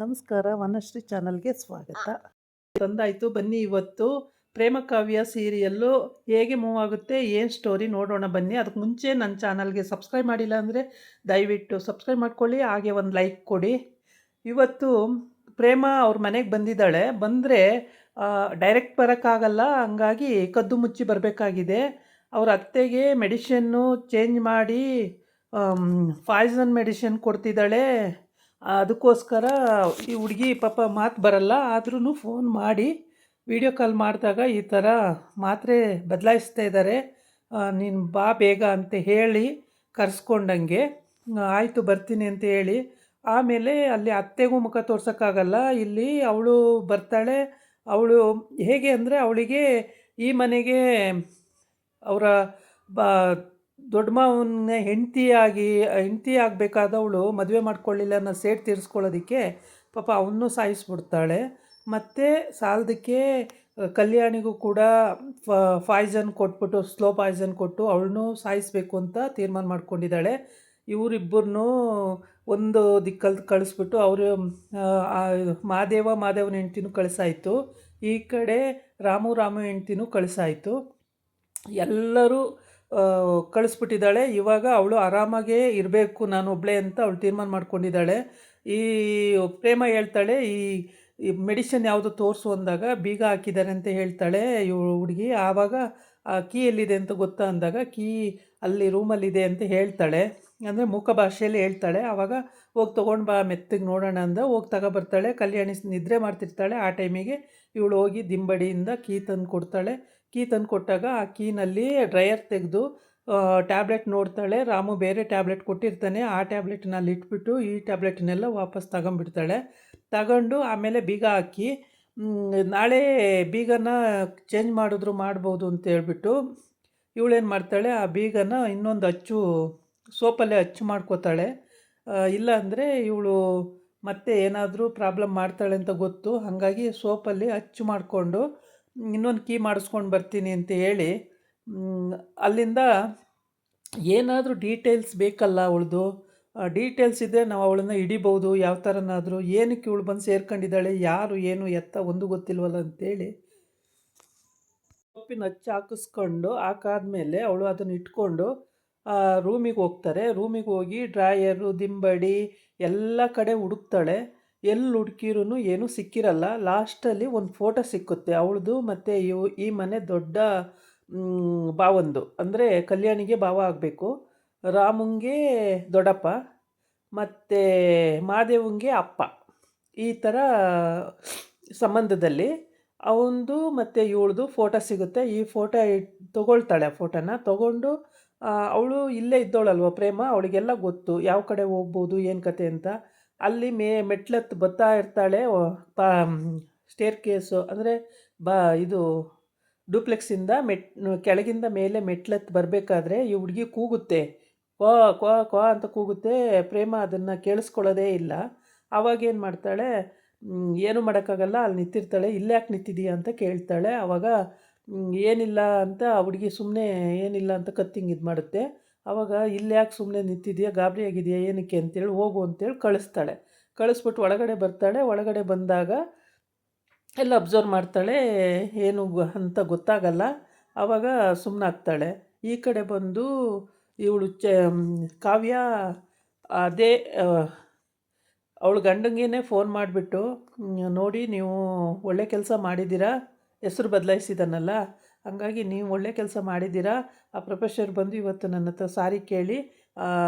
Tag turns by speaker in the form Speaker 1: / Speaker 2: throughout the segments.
Speaker 1: ನಮಸ್ಕಾರ, ವನಶ್ರೀ ಚಾನಲ್ಗೆ ಸ್ವಾಗತ. ತಂದಾಯಿತು, ಬನ್ನಿ ಇವತ್ತು ಪ್ರೇಮ ಕಾವ್ಯ ಸೀರಿಯಲ್ಲು ಹೇಗೆ ಮೂವ್ ಆಗುತ್ತೆ, ಏನು ಸ್ಟೋರಿ ನೋಡೋಣ ಬನ್ನಿ. ಅದಕ್ಕೆ ಮುಂಚೆ ನನ್ನ ಚಾನಲ್ಗೆ ಸಬ್ಸ್ಕ್ರೈಬ್ ಮಾಡಿಲ್ಲ ಅಂದರೆ ದಯವಿಟ್ಟು ಸಬ್ಸ್ಕ್ರೈಬ್ ಮಾಡ್ಕೊಳ್ಳಿ, ಹಾಗೆ ಒಂದು ಲೈಕ್ ಕೊಡಿ. ಇವತ್ತು ಪ್ರೇಮ ಅವ್ರ ಮನೆಗೆ ಬಂದಿದ್ದಾಳೆ. ಬಂದರೆ ಡೈರೆಕ್ಟ್ ಬರೋಕ್ಕಾಗಲ್ಲ, ಹಂಗಾಗಿ ಕದ್ದು ಮುಚ್ಚಿ ಬರಬೇಕಾಗಿದೆ. ಅವ್ರ ಅತ್ತೆಗೆ ಮೆಡಿಷನ್ನು ಚೇಂಜ್ ಮಾಡಿ ಪಾಯ್ಸನ್ ಮೆಡಿಷನ್ ಕೊಡ್ತಿದ್ದಾಳೆ. ಅದಕ್ಕೋಸ್ಕರ ಈ ಹುಡುಗಿ ಪಾಪ ಮಾತು ಬರಲ್ಲ, ಆದ್ರೂ ಫೋನ್ ಮಾಡಿ ವಿಡಿಯೋ ಕಾಲ್ ಮಾಡಿದಾಗ ಈ ಥರ ಮಾತ್ರೆ ಬದಲಾಯಿಸ್ತಾ ಇದ್ದಾರೆ, ನೀನು ಬಾ ಬೇಗ ಅಂತ ಹೇಳಿ ಕರೆಸ್ಕೊಂಡಂಗೆ. ಆಯಿತು ಬರ್ತೀನಿ ಅಂತ ಹೇಳಿ ಆಮೇಲೆ ಅಲ್ಲಿ ಅತ್ತೆಗೂ ಮುಖ ತೋರ್ಸೋಕ್ಕಾಗಲ್ಲ. ಇಲ್ಲಿ ಅವಳು ಬರ್ತಾಳೆ. ಅವಳು ಹೇಗೆ ಅಂದರೆ ಅವಳಿಗೆ ಈ ಮನೆಗೆ ಅವರ ಬಾ ದೊಡ್ಡ ಮಾವನ ಹೆಂಡತಿ ಆಗಬೇಕಾದವಳು ಮದುವೆ ಮಾಡ್ಕೊಳ್ಳಿಲ್ಲ ಅನ್ನೋ ಸೇಡು ತೀರಿಸ್ಕೊಳ್ಳೋದಕ್ಕೆ ಪಾಪ ಅವನ್ನೂ ಸಾಯಿಸ್ಬಿಡ್ತಾಳೆ. ಮತ್ತು ಸಾಲದಕ್ಕೆ ಕಲ್ಯಾಣಿಗೂ ಕೂಡ ಪಾಯ್ಸನ್ ಕೊಟ್ಬಿಟ್ಟು, ಸ್ಲೋ ಪಾಯ್ಸನ್ ಕೊಟ್ಟು ಅವಳನ್ನೂ ಸಾಯಿಸಬೇಕು ಅಂತ ತೀರ್ಮಾನ ಮಾಡ್ಕೊಂಡಿದ್ದಾಳೆ. ಇವರಿಬ್ಬರನ್ನೂ ಒಂದು ದಿಕ್ಕಲ್ಲಿ ಕಳಿಸ್ಬಿಟ್ಟು ಅವರು ಮಾದೇವನ ಹೆಂಡ್ತಿನೂ ಕಳಿಸಾಯಿತು, ಈ ಕಡೆ ರಾಮು ಹೆಂಡ್ತಿನೂ ಕಳಿಸಾಯಿತು. ಎಲ್ಲರೂ ಕಳಿಸ್ಬಿಟ್ಟಿದ್ದಾಳೆ. ಇವಾಗ ಅವಳು ಆರಾಮಾಗೇ ಇರಬೇಕು ನಾನು ಒಬ್ಬಳೇ ಅಂತ ಅವಳು ತೀರ್ಮಾನ ಮಾಡ್ಕೊಂಡಿದ್ದಾಳೆ. ಈ ಪ್ರೇಮ ಹೇಳ್ತಾಳೆ, ಈ ಮೆಡಿಷನ್ ಯಾವುದು ತೋರಿಸು ಅಂದಾಗ ಬೀಗ ಹಾಕಿದ್ದಾರೆ ಅಂತ ಹೇಳ್ತಾಳೆ ಇವಳು ಹುಡುಗಿ. ಆವಾಗ ಆ ಕೀ ಎಲ್ಲಿದೆ ಅಂತ ಗೊತ್ತಾ ಅಂದಾಗ ಕೀ ಅಲ್ಲಿ ರೂಮಲ್ಲಿದೆ ಅಂತ ಹೇಳ್ತಾಳೆ, ಅಂದರೆ ಮೂಕ ಭಾಷೆಯಲ್ಲಿ ಹೇಳ್ತಾಳೆ. ಆವಾಗ ಹೋಗಿ ತೊಗೊಂಡು ಬಾ ಮೆತ್ತಗೆ ನೋಡೋಣ ಅಂದ ಹೋಗಿ ತಗೊಬರ್ತಾಳೆ. ಕಲ್ಯಾಣಿ ನಿದ್ರೆ ಮಾಡ್ತಿರ್ತಾಳೆ. ಆ ಟೈಮಿಗೆ ಇವಳು ಹೋಗಿ ದಿಂಬಡಿಯಿಂದ ಕೀ ತಂದು ಕೊಡ್ತಾಳೆ. ಕೀ ತಂದು ಕೊಟ್ಟಾಗ ಆ ಕೀನಲ್ಲಿ ಡ್ರಯರ್ ತೆಗೆದು ಟ್ಯಾಬ್ಲೆಟ್ ನೋಡ್ತಾಳೆ. ರಾಮು ಬೇರೆ ಟ್ಯಾಬ್ಲೆಟ್ ಕೊಟ್ಟಿರ್ತಾನೆ, ಆ ಟ್ಯಾಬ್ಲೆಟ್ನ ಅಲ್ಲಿ ಇಟ್ಬಿಟ್ಟು ಈ ಟ್ಯಾಬ್ಲೆಟ್ನೆಲ್ಲ ವಾಪಸ್ ತಗೊಂಬಿಡ್ತಾಳೆ. ತಗೊಂಡು ಆಮೇಲೆ ಬೀಗ ಹಾಕಿ ನಾಳೆ ಬೀಗನ ಚೇಂಜ್ ಮಾಡಿದ್ರು ಮಾಡ್ಬೋದು ಅಂತ ಹೇಳ್ಬಿಟ್ಟು ಇವಳೇನು ಮಾಡ್ತಾಳೆ, ಆ ಬೀಗನ ಇನ್ನೊಂದು ಅಚ್ಚು ಸೋಪಲ್ಲೇ ಅಚ್ಚು ಮಾಡ್ಕೋತಾಳೆ. ಇಲ್ಲ ಅಂದರೆ ಇವಳು ಮತ್ತೆ ಏನಾದರೂ ಪ್ರಾಬ್ಲಮ್ ಮಾಡ್ತಾಳೆ ಅಂತ ಗೊತ್ತು, ಹಾಗಾಗಿ ಸೋಪಲ್ಲಿ ಅಚ್ಚು ಮಾಡಿಕೊಂಡು ಇನ್ನೊಂದು ಕೀ ಮಾಡಿಸ್ಕೊಂಡು ಬರ್ತೀನಿ ಅಂತ ಹೇಳಿ ಅಲ್ಲಿಂದ ಏನಾದರೂ ಡೀಟೇಲ್ಸ್ ಬೇಕಲ್ಲ ಅವಳದು, ಡೀಟೇಲ್ಸ್ ಇದ್ದರೆ ನಾವು ಅವಳನ್ನು ಹಿಡಿಬೋದು ಯಾವ ಥರನಾದರೂ. ಏನಕ್ಕೆ ಇವಳು ಬಂದು ಸೇರ್ಕೊಂಡಿದ್ದಾಳೆ, ಯಾರು ಏನು ಎತ್ತ ಒಂದು ಗೊತ್ತಿಲ್ವಲ್ಲ ಅಂತೇಳಿ ಸೊಪ್ಪಿನ ಅಚ್ಚು ಹಾಕಾದ್ಮೇಲೆ ಅವಳು ಅದನ್ನು ಇಟ್ಕೊಂಡು ರೂಮಿಗೆ ಹೋಗ್ತಾರೆ. ರೂಮಿಗೆ ಹೋಗಿ ಡ್ರಾಯರು ದಿಂಬಡಿ ಎಲ್ಲ ಕಡೆ ಹುಡುಕ್ತಾಳೆ. ಎಲ್ಲಿ ಹುಡುಕಿರೂ ಏನೂ ಸಿಕ್ಕಿರಲ್ಲ. ಲಾಸ್ಟಲ್ಲಿ ಒಂದು ಫೋಟೋ ಸಿಕ್ಕುತ್ತೆ ಅವಳದು ಮತ್ತು ಈ ಮನೆ ದೊಡ್ಡ ಭಾವಂದು, ಅಂದರೆ ಕಲ್ಯಾಣಿಗೆ ಭಾವ ಆಗಬೇಕು, ರಾಮುಂಗೆ ದೊಡ್ಡಪ್ಪ ಮತ್ತು ಮಾದೇವಂಗೆ ಅಪ್ಪ, ಈ ಥರ ಸಂಬಂಧದಲ್ಲಿ ಅವಂದು ಮತ್ತು ಇವಳದು ಫೋಟೋ ಸಿಗುತ್ತೆ. ಈ ಫೋಟೋ ತೊಗೊಳ್ತಾಳೆ. ಆ ಫೋಟೋನ ತೊಗೊಂಡು ಅವಳು ಇಲ್ಲೇ ಇದ್ದವಳಲ್ವ ಪ್ರೇಮ, ಅವಳಿಗೆಲ್ಲ ಗೊತ್ತು ಯಾವ ಕಡೆ ಹೋಗ್ಬೋದು ಏನು ಕತೆ ಅಂತ. ಅಲ್ಲಿ ಮೆಟ್ಲತ್ತು ಬರ್ತಾ ಇರ್ತಾಳೆ. ಸ್ಟೇರ್ ಕೇಸು ಅಂದರೆ ಇದು ಡೂಪ್ಲೆಕ್ಸಿಂದ ಕೆಳಗಿಂದ ಮೇಲೆ ಮೆಟ್ಲತ್ತು ಬರಬೇಕಾದ್ರೆ ಈ ಹುಡುಗಿ ಕೂಗುತ್ತೆ, ಕ್ವಾ ಕ್ವಾ ಕ್ವಾ ಅಂತ ಕೂಗುತ್ತೆ. ಪ್ರೇಮ ಅದನ್ನು ಕೇಳಿಸ್ಕೊಳ್ಳೋದೇ ಇಲ್ಲ. ಆವಾಗೇನು ಮಾಡ್ತಾಳೆ, ಏನು ಮಾಡೋಕ್ಕಾಗಲ್ಲ, ಅಲ್ಲಿ ನಿಂತಿರ್ತಾಳೆ. ಇಲ್ಲೇ ಯಾಕೆ ನಿಂತಿದೀಯ ಅಂತ ಕೇಳ್ತಾಳೆ. ಆವಾಗ ಏನಿಲ್ಲ ಅಂತ ಹುಡುಗಿ ಸುಮ್ಮನೆ ಏನಿಲ್ಲ ಅಂತ ಕತ್ತಿಂಗ್ ಇದು ಮಾಡುತ್ತೆ. ಆವಾಗ ಇಲ್ಲಿ ಯಾಕೆ ಸುಮ್ಮನೆ ನಿಂತಿದೆಯಾ, ಗಾಬರಿ ಆಗಿದೆಯಾ ಏನಕ್ಕೆ ಅಂತೇಳಿ ಹೋಗು ಅಂತೇಳಿ ಕಳಿಸ್ತಾಳೆ. ಕಳಿಸ್ಬಿಟ್ಟು ಒಳಗಡೆ ಬರ್ತಾಳೆ. ಒಳಗಡೆ ಬಂದಾಗ ಎಲ್ಲ ಅಬ್ಸರ್ವ್ ಮಾಡ್ತಾಳೆ, ಏನು ಅಂತ ಗೊತ್ತಾಗಲ್ಲ. ಆವಾಗ ಸುಮ್ಮನಾಗ್ತಾಳೆ. ಈ ಕಡೆ ಬಂದು ಇವಳು ಕಾವ್ಯ ಅದೇ ಅವಳು ಗಂಡಂಗೇ ಫೋನ್ ಮಾಡಿಬಿಟ್ಟು, ನೋಡಿ ನೀವು ಒಳ್ಳೆ ಕೆಲಸ ಮಾಡಿದ್ದೀರಾ, ಹೆಸರು ಬದಲಾಯಿಸಿದಾನಲ್ಲ, ಹಂಗಾಗಿ ನೀವು ಒಳ್ಳೆ ಕೆಲಸ ಮಾಡಿದ್ದೀರಾ. ಆ ಪ್ರೊಫೆಸರ್ ಬಂದು ಇವತ್ತು ನನ್ನ ಹತ್ರ ಸಾರಿ ಕೇಳಿ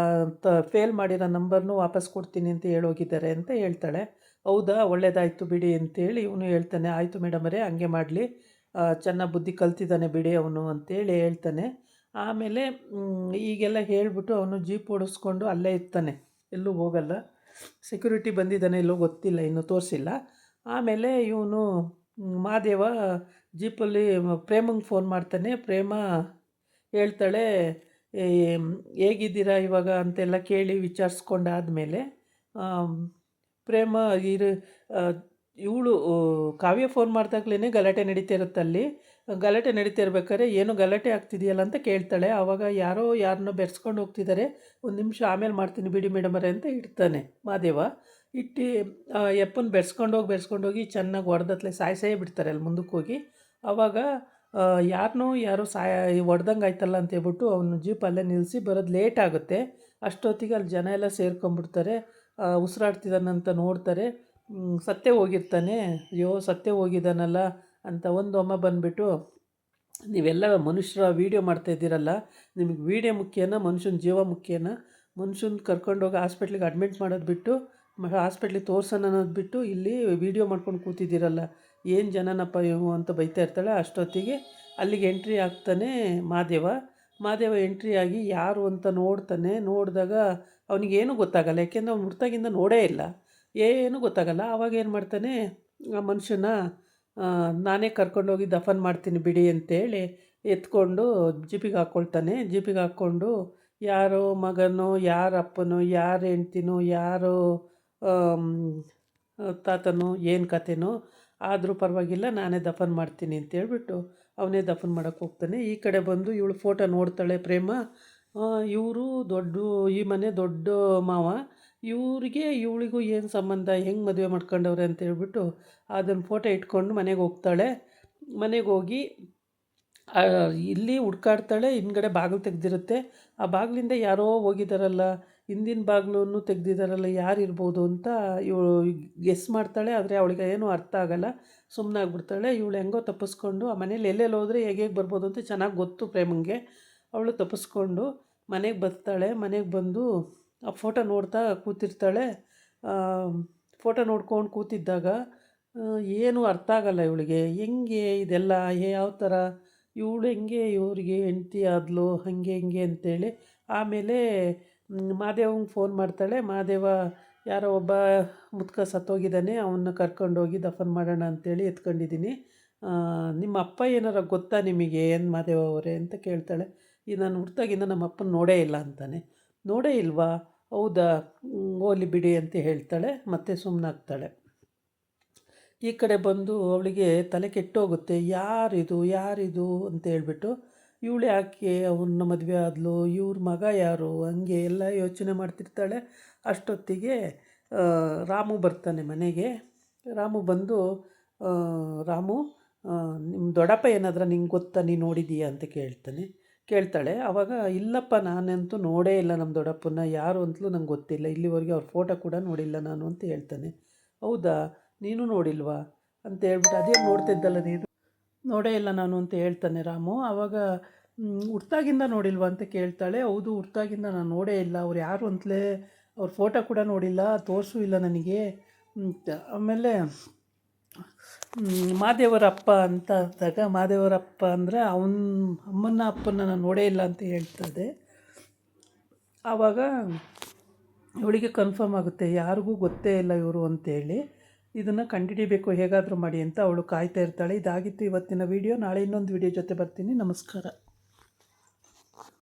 Speaker 1: ಫೇಲ್ ಮಾಡಿರೋ ನಂಬರ್ನು ವಾಪಸ್ ಕೊಡ್ತೀನಿ ಅಂತ ಹೇಳೋಗಿದ್ದಾರೆ ಅಂತ ಹೇಳ್ತಾಳೆ. ಹೌದಾ, ಒಳ್ಳೇದಾಯಿತು ಬಿಡಿ ಅಂತೇಳಿ ಇವನು ಹೇಳ್ತಾನೆ. ಆಯಿತು ಮೇಡಮರೇ, ಹಂಗೆ ಮಾಡಲಿ, ಚೆನ್ನಾಗಿ ಬುದ್ಧಿ ಕಲ್ತಿದ್ದಾನೆ ಬಿಡಿ ಅವನು ಅಂತೇಳಿ ಹೇಳ್ತಾನೆ. ಆಮೇಲೆ ಈಗೆಲ್ಲ ಹೇಳಿಬಿಟ್ಟು ಅವನು ಜೀಪ್ ಓಡಿಸ್ಕೊಂಡು ಅಲ್ಲೇ ಇರ್ತಾನೆ, ಎಲ್ಲೂ ಹೋಗಲ್ಲ. ಸೆಕ್ಯೂರಿಟಿ ಬಂದಿದ್ದಾನೆ ಎಲ್ಲೋ ಗೊತ್ತಿಲ್ಲ, ಇನ್ನೂ ತೋರಿಸಿಲ್ಲ. ಆಮೇಲೆ ಇವನು ಮಾದೇವ ಜೀಪಲ್ಲಿ ಪ್ರೇಮಂಗೆ ಫೋನ್ ಮಾಡ್ತಾನೆ. ಪ್ರೇಮ ಹೇಳ್ತಾಳೆ, ಹೇಗಿದ್ದೀರಾ ಇವಾಗ ಅಂತೆಲ್ಲ ಕೇಳಿ ವಿಚಾರಿಸ್ಕೊಂಡಾದಮೇಲೆ ಪ್ರೇಮ ಇವಳು ಕಾವ್ಯ ಫೋನ್ ಮಾಡ್ದಾಗ್ಲೇ ಗಲಾಟೆ ನಡೀತಾ ಇರುತ್ತಲ್ಲಿ. ಗಲಾಟೆ ನಡೀತಾ ಇರ್ಬೇಕಾದ್ರೆ ಏನು ಗಲಾಟೆ ಆಗ್ತಿದೆಯಲ್ಲ ಅಂತ ಕೇಳ್ತಾಳೆ. ಆವಾಗ ಯಾರನ್ನೋ ಬೆರೆಸ್ಕೊಂಡು ಹೋಗ್ತಿದ್ದಾರೆ, ಒಂದು ನಿಮಿಷ ಆಮೇಲೆ ಮಾಡ್ತೀನಿ ಬಿಡಿ ಮೇಡಮರೇ ಅಂತ ಇಡ್ತಾನೆ ಮಾದೇವ. ಇಟ್ಟು ಯಪ್ಪನ ಬೆರೆಸ್ಕೊಂಡೋಗಿ ಚೆನ್ನಾಗಿ ಹೊಡೆದತ್ಲೆ ಸಾಯಿಸೇ ಬಿಡ್ತಾರೆ ಅಲ್ಲಿ ಮುಂದಕ್ಕೆ ಹೋಗಿ. ಆವಾಗ ಯಾರೋ ಹೊಡ್ದಂಗೆ ಆಯ್ತಲ್ಲ ಅಂತ ಹೇಳ್ಬಿಟ್ಟು ಅವನು ಜೀಪ್ ಅಲ್ಲೇ ನಿಲ್ಲಿಸಿ ಬರೋದು ಲೇಟ್ ಆಗುತ್ತೆ. ಅಷ್ಟೊತ್ತಿಗೆ ಅಲ್ಲಿ ಜನ ಎಲ್ಲ ಸೇರ್ಕೊಂಡ್ಬಿಡ್ತಾರೆ. ಉಸಿರಾಡ್ತಿದ್ದಾನಂತ ನೋಡ್ತಾರೆ. ಸತ್ತೇ ಹೋಗಿರ್ತಾನೆ. ಅಯ್ಯೋ ಸತ್ತೇ ಹೋಗಿದ್ದಾನಲ್ಲ ಅಂತ ಒಂದು ಅಮ್ಮ ಬಂದುಬಿಟ್ಟು, ನೀವೆಲ್ಲ ಮನುಷ್ಯರ ವೀಡಿಯೋ ಮಾಡ್ತಾಯಿದ್ದೀರಲ್ಲ, ನಿಮಗೆ ವೀಡಿಯೋ ಮುಖ್ಯನಾ ಮನುಷ್ಯನ ಜೀವ ಮುಖ್ಯನಾ? ಮನುಷ್ಯನ ಕರ್ಕೊಂಡೋಗಿ ಹಾಸ್ಪಿಟ್ಲಿಗೆ ಅಡ್ಮಿಟ್ ಮಾಡೋದು ಬಿಟ್ಟು ಹಾಸ್ಪಿಟ್ಲಿಗೆ ತೋರ್ಸೋಣ ಅನ್ನೋದು ಬಿಟ್ಟು ಇಲ್ಲಿ ವೀಡಿಯೋ ಮಾಡ್ಕೊಂಡು ಕೂತಿದ್ದೀರಲ್ಲ, ಏನು ಜನನಪ್ಪ ಇವು ಅಂತ ಬೈತಾ ಇರ್ತಾಳೆ. ಅಷ್ಟೊತ್ತಿಗೆ ಅಲ್ಲಿಗೆ ಎಂಟ್ರಿ ಆಗ್ತಾನೆ ಮಹಾದೇವ ಎಂಟ್ರಿ ಆಗಿ ಯಾರು ಅಂತ ನೋಡ್ತಾನೆ. ನೋಡಿದಾಗ ಅವನಿಗೇನು ಗೊತ್ತಾಗಲ್ಲ, ಯಾಕೆಂದರೆ ಅವ್ನು ಹುಟ್ಟಾಗಿಂದ ನೋಡೇ ಇಲ್ಲ, ಏನೂ ಗೊತ್ತಾಗಲ್ಲ. ಆವಾಗ ಏನು ಮಾಡ್ತಾನೆ, ಆ ಮನುಷ್ಯನ ನಾನೇ ಕರ್ಕೊಂಡೋಗಿ ದಫನ್ ಮಾಡ್ತೀನಿ ಬಿಡಿ ಅಂತೇಳಿ ಎತ್ಕೊಂಡು ಜೀಪಿಗೆ ಹಾಕ್ಕೊಳ್ತಾನೆ. ಜೀಪಿಗೆ ಹಾಕ್ಕೊಂಡು ಯಾರೋ ಮಗನೋ, ಯಾರ ಅಪ್ಪನೋ, ಯಾರ ಹೆಂಡ್ತಿನೋ, ಯಾರೋ ತಾತನೋ, ಏನು ಕತೆನೋ ಆದರೂ ಪರವಾಗಿಲ್ಲ ನಾನೇ ದಫನ್ ಮಾಡ್ತೀನಿ ಅಂತೇಳ್ಬಿಟ್ಟು ಅವನೇ ದಫನ್ ಮಾಡೋಕ್ಕೆ ಹೋಗ್ತಾನೆ. ಈ ಕಡೆ ಬಂದು ಇವಳು ಫೋಟೋ ನೋಡ್ತಾಳೆ ಪ್ರೇಮ. ಇವರು ಈ ಮನೆ ದೊಡ್ಡ ಮಾವ, ಇವಳಿಗೂ ಏನು ಸಂಬಂಧ, ಹೆಂಗೆ ಮದುವೆ ಮಾಡ್ಕೊಂಡವ್ರೆ ಅಂತೇಳ್ಬಿಟ್ಟು ಅದನ್ನು ಫೋಟೋ ಇಟ್ಕೊಂಡು ಮನೆಗೆ ಹೋಗ್ತಾಳೆ. ಮನೆಗೆ ಹೋಗಿ ಇಲ್ಲಿ ಹುಡ್ಕಾಡ್ತಾಳೆ. ಹಿಂದ್ಗಡೆ ಬಾಗಿಲು ತೆಗೆದಿರುತ್ತೆ. ಆ ಬಾಗಿಲಿಂದ ಯಾರೋ ಹೋಗಿದ್ದಾರಲ್ಲ, ಹಿಂದಿನ ಬಾಗಿಲನ್ನು ತೆಗ್ದಿದ್ದಾರಲ್ಲ, ಯಾರಿರ್ಬೋದು ಅಂತ ಇವಳು ಗೆಸ್ ಮಾಡ್ತಾಳೆ. ಆದರೆ ಅವಳಿಗೆ ಏನೂ ಅರ್ಥ ಆಗಲ್ಲ, ಸುಮ್ಮನಾಗ್ಬಿಡ್ತಾಳೆ. ಇವಳು ಹೆಂಗೋ ತಪ್ಪಿಸ್ಕೊಂಡು ಆ ಮನೇಲಿ ಎಲ್ಲೆಲ್ಲಿ ಹೋದರೆ ಹೇಗೆ ಬರ್ಬೋದು ಅಂತ ಚೆನ್ನಾಗಿ ಗೊತ್ತು ಪ್ರೇಮಂಗೆ. ಅವಳು ತಪ್ಪಿಸ್ಕೊಂಡು ಮನೆಗೆ ಬರ್ತಾಳೆ. ಮನೆಗೆ ಬಂದು ಆ ಫೋಟೋ ನೋಡ್ತಾ ಕೂತಿರ್ತಾಳೆ. ಫೋಟೋ ನೋಡ್ಕೊಂಡು ಕೂತಿದ್ದಾಗ ಏನೂ ಅರ್ಥ ಆಗಲ್ಲ ಇವಳಿಗೆ. ಹೆಂಗೆ ಇದೆಲ್ಲ, ಯಾವ ಥರ ಇವಳು ಹೆಂಗೆ ಇವ್ರಿಗೆ ಹೆಂಡ್ತಿ ಆದಳು, ಹಾಗೆ ಹಿಂಗೆ ಅಂತೇಳಿ. ಆಮೇಲೆ ಮಹಾದೇವಂಗೆ ಫೋನ್ ಮಾಡ್ತಾಳೆ. ಮಹಾದೇವ ಯಾರೋ ಒಬ್ಬ ಮುದುಕ ಸತ್ತೋಗಿದ್ದಾನೆ, ಅವನ್ನ ಕರ್ಕೊಂಡೋಗಿ ದಫನ್ ಮಾಡೋಣ ಅಂತೇಳಿ ಎತ್ಕೊಂಡಿದ್ದೀನಿ. ನಿಮ್ಮ ಅಪ್ಪ ಏನಾರ ಗೊತ್ತಾ ನಿಮಗೆ ಏನು ಮಹಾದೇವ ಅವರೇ ಅಂತ ಕೇಳ್ತಾಳೆ. ನಾನು ಹುಟ್ಟಾಗಿಂದ ನಮ್ಮ ಅಪ್ಪನ ನೋಡೇ ಇಲ್ಲ ಅಂತಾನೆ. ನೋಡೇ ಇಲ್ವಾ? ಹೌದಾ, ಹೋಗಲಿ ಬಿಡಿ ಅಂತ ಹೇಳ್ತಾಳೆ. ಮತ್ತೆ ಸುಮ್ಮನಾಗ್ತಾಳೆ. ಈ ಕಡೆ ಬಂದು ಅವಳಿಗೆ ತಲೆ ಕೆಟ್ಟೋಗುತ್ತೆ. ಯಾರಿದು ಅಂತ ಹೇಳ್ಬಿಟ್ಟು ಇವಳು ಯಾಕೆ ಅವನ್ನ ಮದುವೆ ಆದಳು, ಇವ್ರ ಮಗ ಯಾರು, ಹಂಗೆ ಎಲ್ಲ ಯೋಚನೆ ಮಾಡ್ತಿರ್ತಾಳೆ. ಅಷ್ಟೊತ್ತಿಗೆ ರಾಮು ಬರ್ತಾನೆ ಮನೆಗೆ. ರಾಮು ಬಂದು, ರಾಮು ನಿಮ್ಮ ದೊಡ್ಡಪ್ಪ ಏನಾದರೂ ನಿಂಗೆ ಗೊತ್ತಾ, ನೀನು ನೋಡಿದೀಯಾ ಅಂತ ಕೇಳ್ತಾಳೆ. ಆವಾಗ ಇಲ್ಲಪ್ಪ, ನಾನಂತೂ ನೋಡೇ ಇಲ್ಲ ನಮ್ಮ ದೊಡ್ಡಪ್ಪನ, ಯಾರು ಅಂತಲೂ ನಂಗೆ ಗೊತ್ತಿಲ್ಲ, ಇಲ್ಲಿವರೆಗೆ ಅವ್ರ ಫೋಟೋ ಕೂಡ ನೋಡಿಲ್ಲ ನಾನು ಅಂತ ಹೇಳ್ತಾನೆ. ಹೌದಾ, ನೀನು ನೋಡಿಲ್ವಾ ಅಂತ ಹೇಳ್ಬಿಟ್ಟು, ಅದೇನು ನೋಡ್ತಿದ್ದಲ್ಲ ನೀನು, ನೋಡೇ ಇಲ್ಲ ನಾನು ಅಂತ ಹೇಳ್ತಾನೆ ರಾಮು. ಆವಾಗ ಹುಟ್ಟಾಗಿಂದ ನೋಡಿಲ್ವಾ ಅಂತ ಕೇಳ್ತಾಳೆ. ಹೌದು, ಹುಟ್ಟಾಗಿಂದ ನಾನು ನೋಡೇ ಇಲ್ಲ, ಅವ್ರು ಯಾರು ಅಂತಲೇ ಅವ್ರ ಫೋಟೋ ಕೂಡ ನೋಡಿಲ್ಲ, ತೋರಿಸೂ ಇಲ್ಲ ನನಗೆ ಅಂತ. ಆಮೇಲೆ ಮಹಾದೇವರಪ್ಪ ಅಂತ ಅಂದಾಗ, ಮಹಾದೇವರಪ್ಪ ಅಂದರೆ ಅಮ್ಮನ ಅಪ್ಪನ ನಾನು ನೋಡೇ ಇಲ್ಲ ಅಂತ ಹೇಳ್ತದೆ. ಆವಾಗ ಇವಳಿಗೆ ಕನ್ಫರ್ಮ್ ಆಗುತ್ತೆ, ಯಾರಿಗೂ ಗೊತ್ತೇ ಇಲ್ಲ ಇವರು ಅಂತೇಳಿ. ಇದನ್ನು ಕಂಡುಹಿಡಿಬೇಕು ಹೇಗಾದರೂ ಮಾಡಿ ಅಂತ ಅವಳು ಕಾಯ್ತಾ ಇರ್ತಾಳೆ. ಇದಾಗಿತ್ತು ಇವತ್ತಿನ ವಿಡಿಯೋ. ನಾಳೆ ಇನ್ನೊಂದು ವಿಡಿಯೋ ಜೊತೆ ಬರ್ತೀನಿ. ನಮಸ್ಕಾರ.